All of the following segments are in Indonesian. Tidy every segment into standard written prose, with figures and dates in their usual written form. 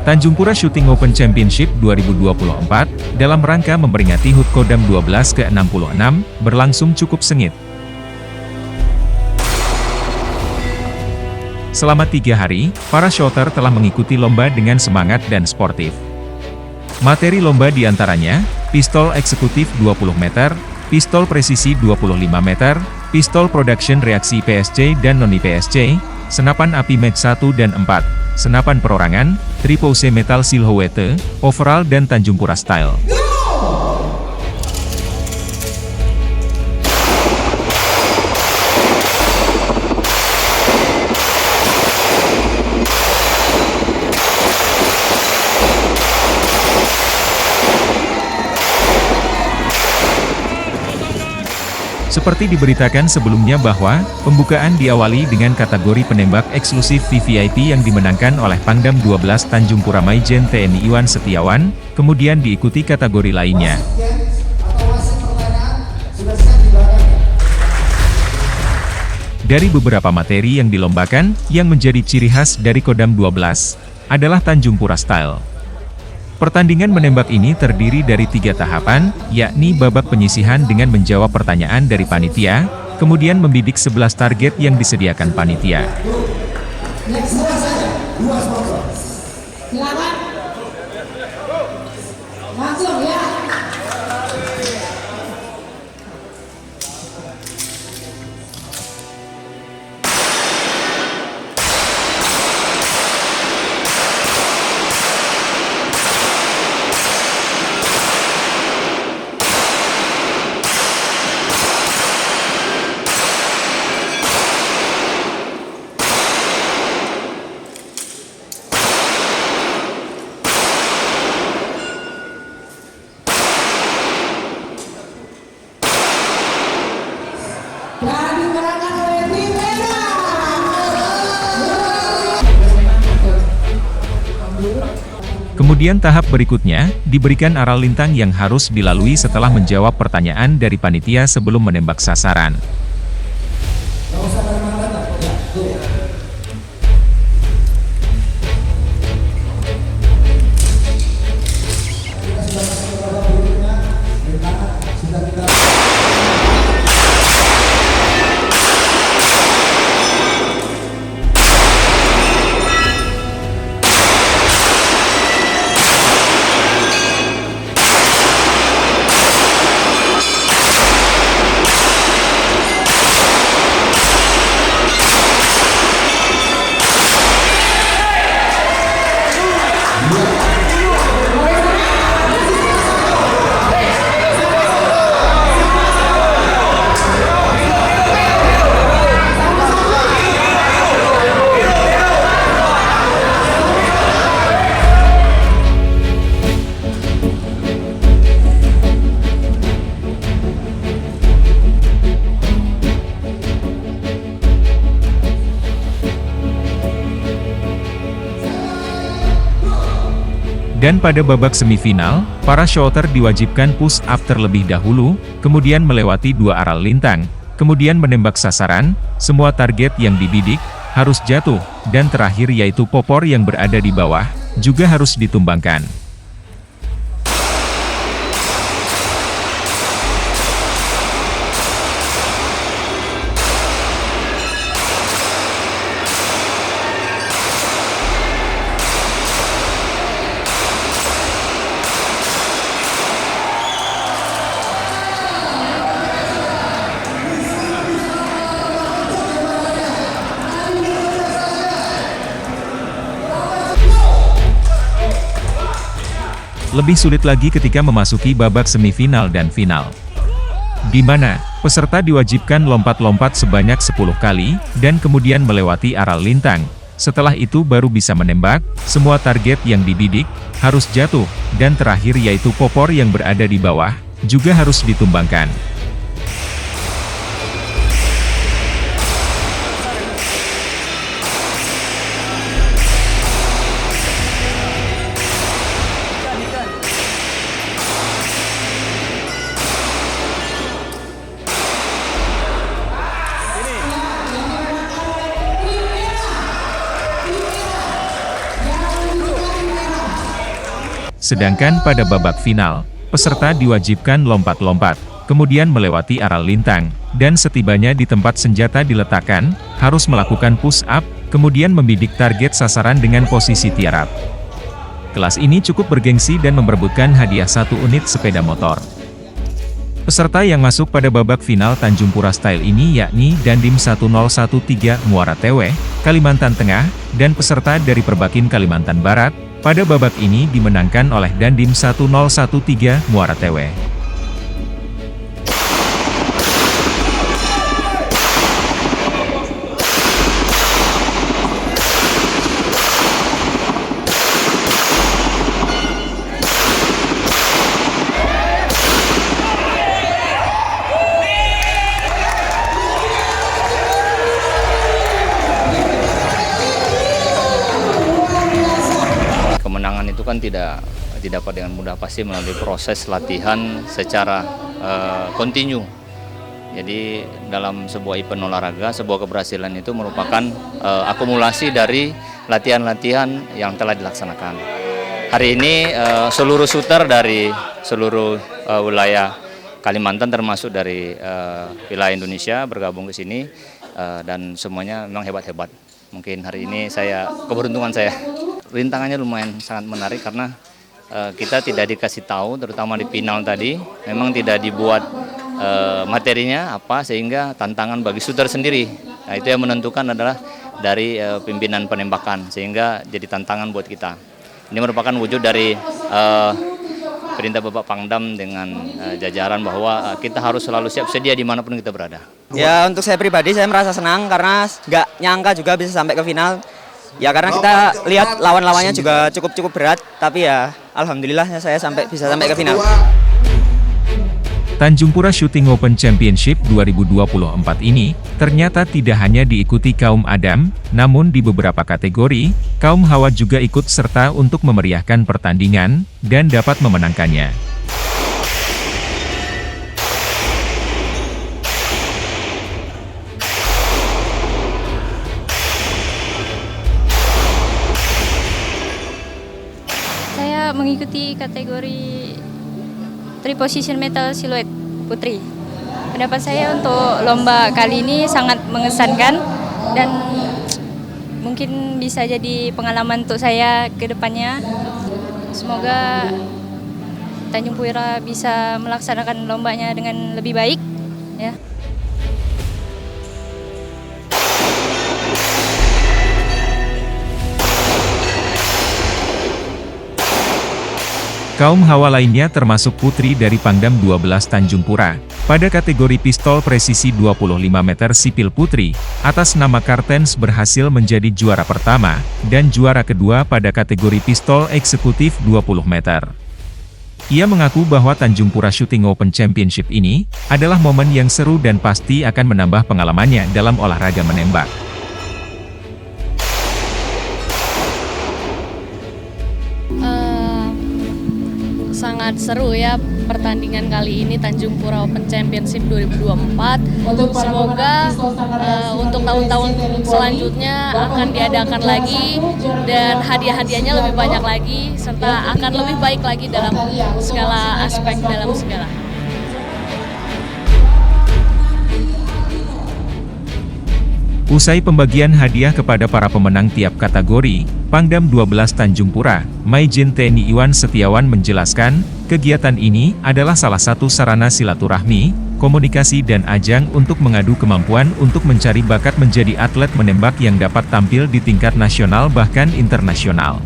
Tanjung Pura Shooting Open Championship 2024, dalam rangka memperingati HUT Kodam 12 ke-66, berlangsung cukup sengit. Selama 3 hari, para shooter telah mengikuti lomba dengan semangat dan sportif. Materi lomba diantaranya, pistol eksekutif 20 meter, pistol presisi 25 meter, pistol production reaksi PSC dan non-PSC, senapan api match 1 dan 4, senapan perorangan, tripod metal silhouette, overall dan Tanjung Pura style. Seperti diberitakan sebelumnya bahwa, pembukaan diawali dengan kategori penembak eksklusif VVIP yang dimenangkan oleh Pangdam 12 Tanjung Pura Maijen TNI Iwan Setiawan, kemudian diikuti kategori lainnya. Dari beberapa materi yang dilombakan, yang menjadi ciri khas dari Kodam 12, adalah Tanjung Pura Style. Pertandingan menembak ini terdiri dari 3 tahapan, yakni babak penyisihan dengan menjawab pertanyaan dari panitia, kemudian membidik 11 target yang disediakan panitia. Langsung ya. Dan dimenangkan oleh tim merah. Kemudian tahap berikutnya, diberikan aral lintang yang harus dilalui setelah menjawab pertanyaan dari panitia sebelum menembak sasaran. Dan pada babak semifinal, para shooter diwajibkan push up terlebih dahulu, kemudian melewati 2 aral lintang, kemudian menembak sasaran, semua target yang dibidik, harus jatuh, dan terakhir yaitu popor yang berada di bawah, juga harus ditumbangkan. Lebih sulit lagi ketika memasuki babak semifinal dan final, di mana peserta diwajibkan lompat-lompat sebanyak 10 kali, dan kemudian melewati aral lintang. Setelah itu baru bisa menembak, semua target yang dibidik, harus jatuh, dan terakhir yaitu popor yang berada di bawah, juga harus ditumbangkan. Sedangkan pada babak final, peserta diwajibkan lompat-lompat, kemudian melewati aral lintang, dan setibanya di tempat senjata diletakkan, harus melakukan push-up, kemudian membidik target sasaran dengan posisi tiarap. Kelas ini cukup bergengsi dan memperebutkan hadiah 1 unit sepeda motor. Peserta yang masuk pada babak final Tanjung Pura Style ini yakni Dandim 1013 Muara Tewe, Kalimantan Tengah, dan peserta dari Perbakin Kalimantan Barat. Pada babak ini dimenangkan oleh Dandim 1013 Muara Tewe. Kemenangan itu kan tidak dapat dengan mudah, pasti melalui proses latihan secara kontinu. Jadi dalam sebuah event olahraga, sebuah keberhasilan itu merupakan akumulasi dari latihan-latihan yang telah dilaksanakan. Hari ini seluruh shooter dari seluruh wilayah Kalimantan termasuk dari wilayah Indonesia bergabung ke sini dan semuanya memang hebat-hebat. Mungkin hari ini keberuntungan saya. Rintangannya lumayan sangat menarik karena kita tidak dikasih tahu, terutama di final tadi, memang tidak dibuat materinya apa, sehingga tantangan bagi shooter sendiri. Nah, itu yang menentukan adalah dari pimpinan penembakan, sehingga jadi tantangan buat kita. Ini merupakan wujud dari perintah Bapak Pangdam dengan jajaran bahwa kita harus selalu siap sedia dimanapun kita berada. Ya, untuk saya pribadi saya merasa senang karena nggak nyangka juga bisa sampai ke final. Ya karena kita lihat lawan-lawannya juga cukup berat, tapi ya alhamdulillah saya bisa sampai ke final. Tanjung Pura Shooting Open Championship 2024 ini ternyata tidak hanya diikuti kaum Adam, namun di beberapa kategori, kaum Hawa juga ikut serta untuk memeriahkan pertandingan dan dapat memenangkannya. Saya mengikuti kategori 3 position metal silhouette putri. Pendapat saya untuk lomba kali ini sangat mengesankan dan mungkin bisa jadi pengalaman untuk saya ke depannya. Semoga Tanjung Pura bisa melaksanakan lombanya dengan lebih baik, ya. Kaum Hawa lainnya termasuk putri dari Pangdam 12 Tanjung Pura, pada kategori pistol presisi 25 meter sipil putri, atas nama Kartens berhasil menjadi juara pertama, dan juara kedua pada kategori pistol eksekutif 20 meter. Ia mengaku bahwa Tanjung Pura Shooting Open Championship ini, adalah momen yang seru dan pasti akan menambah pengalamannya dalam olahraga menembak. Sangat seru ya pertandingan kali ini Tanjung Pura Open Championship 2024. Semoga untuk tahun-tahun selanjutnya akan diadakan lagi dan hadiah-hadiahnya lebih banyak lagi serta akan lebih baik lagi dalam segala aspek dalam segala. Usai pembagian hadiah kepada para pemenang tiap kategori, Pangdam 12 Tanjung Pura, Majen TNI Iwan Setiawan menjelaskan, kegiatan ini adalah salah satu sarana silaturahmi, komunikasi dan ajang untuk mengadu kemampuan untuk mencari bakat menjadi atlet menembak yang dapat tampil di tingkat nasional bahkan internasional.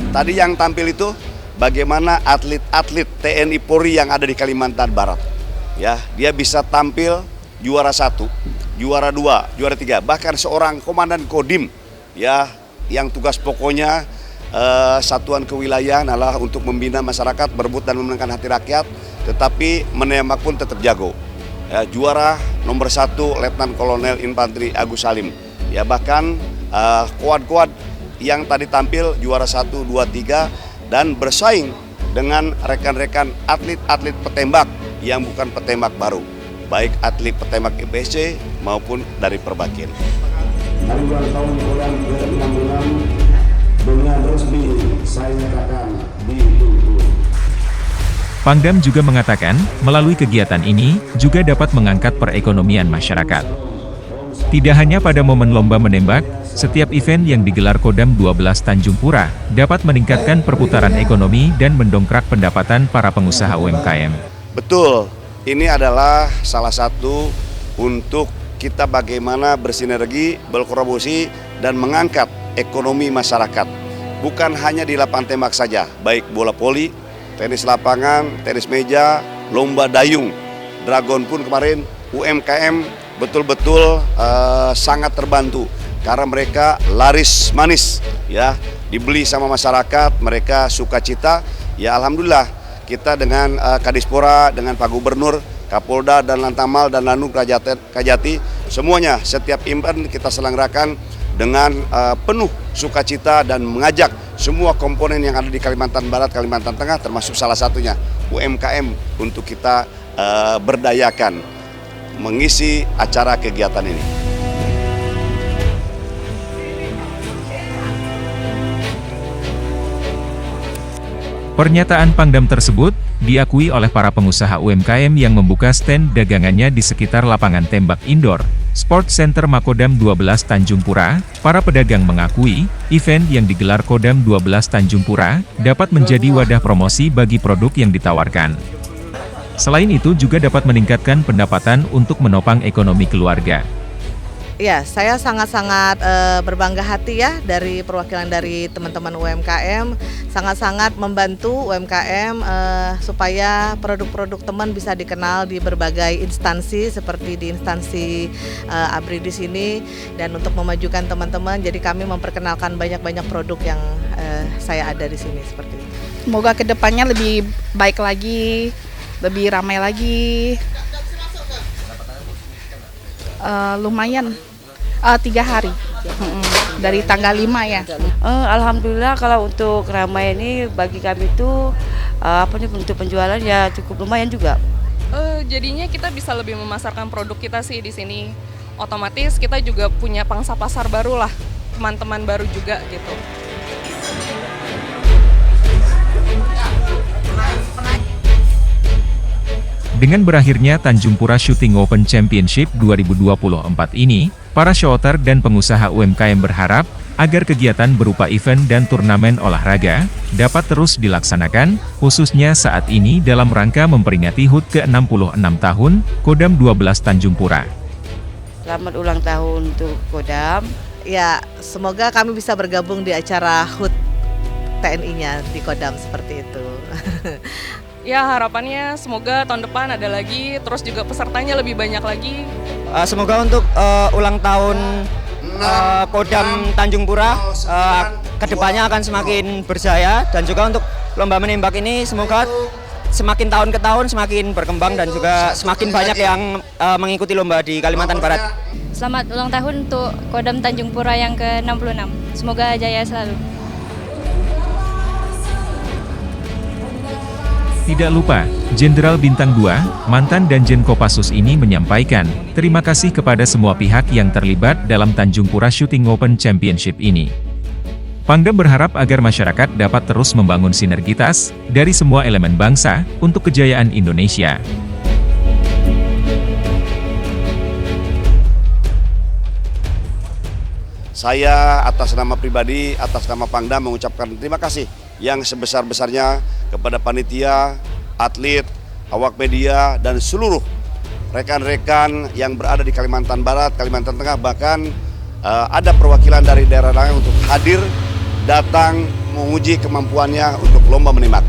Tadi yang tampil itu bagaimana atlet-atlet TNI Polri yang ada di Kalimantan Barat. Ya, dia bisa tampil juara 1, juara 2, juara 3, bahkan seorang komandan Kodim ya yang tugas pokoknya satuan kewilayahan adalah untuk membina masyarakat, berebut dan memenangkan hati rakyat, tetapi menembak pun tetap jago. Ya, juara nomor 1 Letnan Kolonel Infanteri Agus Salim. Ya, bahkan kuad-kuad yang tadi tampil juara 1, 2, 3 dan bersaing dengan rekan-rekan atlet-atlet petembak yang bukan petembak baru, baik atlet petembak IPSC maupun dari Perbakin. Hari ulang tahun Kodam ke-66 dengan resmi saya nyatakan ditutup. Pangdam juga mengatakan, melalui kegiatan ini, juga dapat mengangkat perekonomian masyarakat. Tidak hanya pada momen lomba menembak, setiap event yang digelar Kodam 12 Tanjung Pura, dapat meningkatkan perputaran ekonomi dan mendongkrak pendapatan para pengusaha UMKM. Betul, ini adalah salah satu untuk kita bagaimana bersinergi, berkolaborasi, dan mengangkat ekonomi masyarakat. Bukan hanya di lapangan tembak saja, baik bola voli, tenis lapangan, tenis meja, lomba dayung, dragon pun kemarin, UMKM betul-betul sangat terbantu karena mereka laris manis, ya, dibeli sama masyarakat, mereka sukacita. Ya alhamdulillah kita dengan Kadispora, dengan Pak Gubernur, Kapolda dan Lantamal dan Lanut Kajati, semuanya setiap event kita selenggarakan dengan penuh sukacita dan mengajak semua komponen yang ada di Kalimantan Barat, Kalimantan Tengah, termasuk salah satunya UMKM untuk kita berdayakan mengisi acara kegiatan ini. Pernyataan Pangdam tersebut diakui oleh para pengusaha UMKM yang membuka stand dagangannya di sekitar lapangan tembak indoor Sport Center Makodam 12 Tanjung Pura. Para pedagang mengakui, event yang digelar Kodam 12 Tanjung Pura dapat menjadi wadah promosi bagi produk yang ditawarkan. Selain itu juga dapat meningkatkan pendapatan untuk menopang ekonomi keluarga. Ya, saya sangat-sangat berbangga hati ya dari perwakilan dari teman-teman UMKM, sangat-sangat membantu UMKM supaya produk-produk teman bisa dikenal di berbagai instansi seperti di instansi ABRI di sini, dan untuk memajukan teman-teman, jadi kami memperkenalkan banyak-banyak produk yang saya ada di sini seperti itu. Semoga kedepannya lebih baik lagi, lebih ramai lagi. Lumayan 3 hari dari tanggal 5 ya. Alhamdulillah kalau untuk ramai ini bagi kami itu untuk penjualan ya cukup lumayan juga. Jadinya kita bisa lebih memasarkan produk kita sih di sini. Otomatis kita juga punya pangsa pasar baru lah, teman-teman baru juga gitu. Dengan berakhirnya Tanjung Pura Shooting Open Championship 2024 ini, para shooter dan pengusaha UMKM berharap agar kegiatan berupa event dan turnamen olahraga dapat terus dilaksanakan, khususnya saat ini dalam rangka memperingati HUT ke-66 tahun Kodam 12 Tanjung Pura. Selamat ulang tahun untuk Kodam. Ya, semoga kami bisa bergabung di acara HUT TNI-nya di Kodam seperti itu. Ya harapannya semoga tahun depan ada lagi, terus juga pesertanya lebih banyak lagi. Semoga untuk ulang tahun Kodam Tanjung Pura kedepannya akan semakin berjaya, dan juga untuk lomba menembak ini semoga semakin tahun ke tahun semakin berkembang dan juga semakin banyak yang mengikuti lomba di Kalimantan Barat. Selamat ulang tahun untuk Kodam Tanjung Pura yang ke-66. Semoga jaya selalu. Tidak lupa, Jenderal Bintang 2, mantan Danjen Kopassus ini menyampaikan terima kasih kepada semua pihak yang terlibat dalam Tanjung Pura Shooting Open Championship ini. Pangdam berharap agar masyarakat dapat terus membangun sinergitas dari semua elemen bangsa untuk kejayaan Indonesia. Saya atas nama pribadi, atas nama Pangdam mengucapkan terima kasih yang sebesar-besarnya kepada panitia, atlet, awak media, dan seluruh rekan-rekan yang berada di Kalimantan Barat, Kalimantan Tengah, bahkan ada perwakilan dari daerah lain untuk hadir, datang, menguji kemampuannya untuk lomba menembak.